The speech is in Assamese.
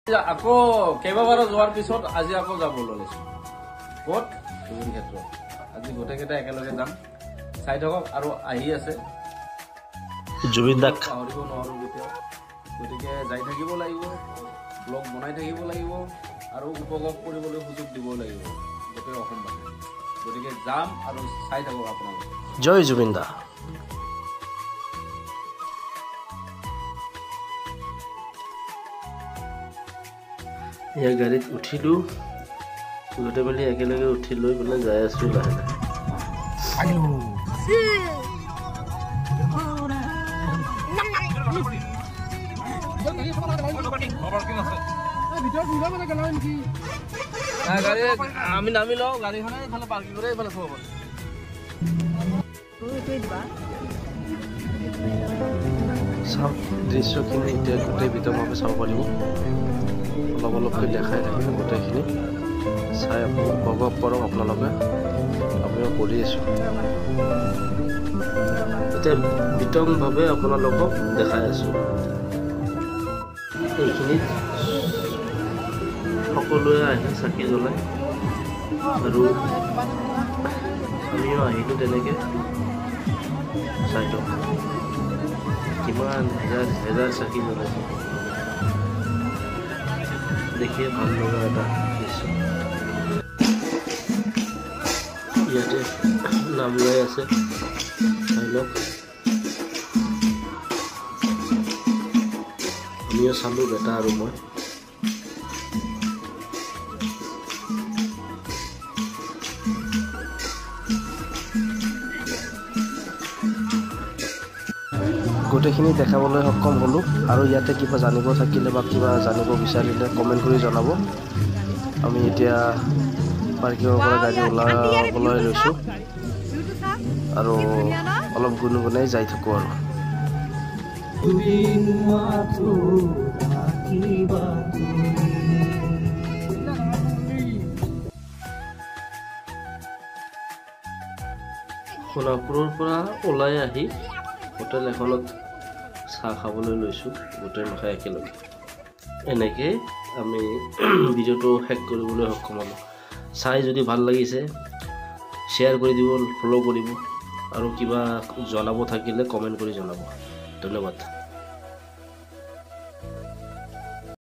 আকৌ কেইবাবাৰো যোৱাৰ পিছত আজি আকৌ যাব লৈছো ক'ত জুবিন ক্ষেত্ৰ আজি গোটেইকেইটা একেলগে যাম চাই থাকক আৰু আহি আছে জুবিন দাক পাহৰিব নোৱাৰো কেতিয়াও গতিকে যাই থাকিব লাগিব ব্লগ বনাই থাকিব লাগিব আৰু উপভোগ কৰিবলৈ সুযোগ দিব লাগিব গোটেই অসমবাসী গতিকে যাম আৰু চাই থাকক আপোনালোকে জয় জুবিন দা এই গাড়ীত উঠিলো গোটেই মিলি একেলগে উঠি লৈ পেলাই যাই আছো লাহে আমি নামি লওঁ গাড়ীখনে এইফালে পাৰ্কিং কৰি এইফালে থব পাৰোঁ চাওক দৃশ্যখিনি এতিয়া গোটেই বিতংভাৱে চাব পাৰিব অলপ অলপকৈ দেখাই থাকিব গোটেইখিনি চাই উপভোগ কৰক আপোনালোকে আমিও কৰি আছোঁ এতিয়া বিতংভাৱে আপোনালোকক দেখাই আছোঁ এইখিনিত সকলোৱে আহি চাকি জ্বলায় আৰু আমিও আহিলোঁ তেনেকৈ চাই লওক কিমান হেজাৰ হেজাৰ চাকি জ্বলাইছে দেখিয়ে ভাল লগা এটা দৃশ্য ইয়াতে নাম লৈ আছে চাই লওক আমিও চালোঁ বেটা আৰু মই গোটেইখিনি দেখাবলৈ সক্ষম হ'লোঁ আৰু ইয়াতে কিবা জানিব থাকিলে বা কিবা জানিব বিচাৰিলে কমেণ্ট কৰি জনাব আমি এতিয়া পাৰ্কিঙৰ পৰা গাড়ী ওলাবলৈ লৈছোঁ আৰু অলপ গুণগুণাই যাই থাকোঁ আৰু সোণাপুৰৰ পৰা ওলাই আহি হোটেল এখনত চাহ খাবলৈ লৈছোঁ গোটেই মখাই একেলগে এনেকৈ আমি ভিডিঅ'টো শেষ কৰিবলৈ সক্ষম হ'লোঁ চাই যদি ভাল লাগিছে শ্বেয়াৰ কৰি দিব ফ'ল' কৰিব আৰু কিবা জনাব থাকিলে কমেণ্ট কৰি জনাব ধন্যবাদ।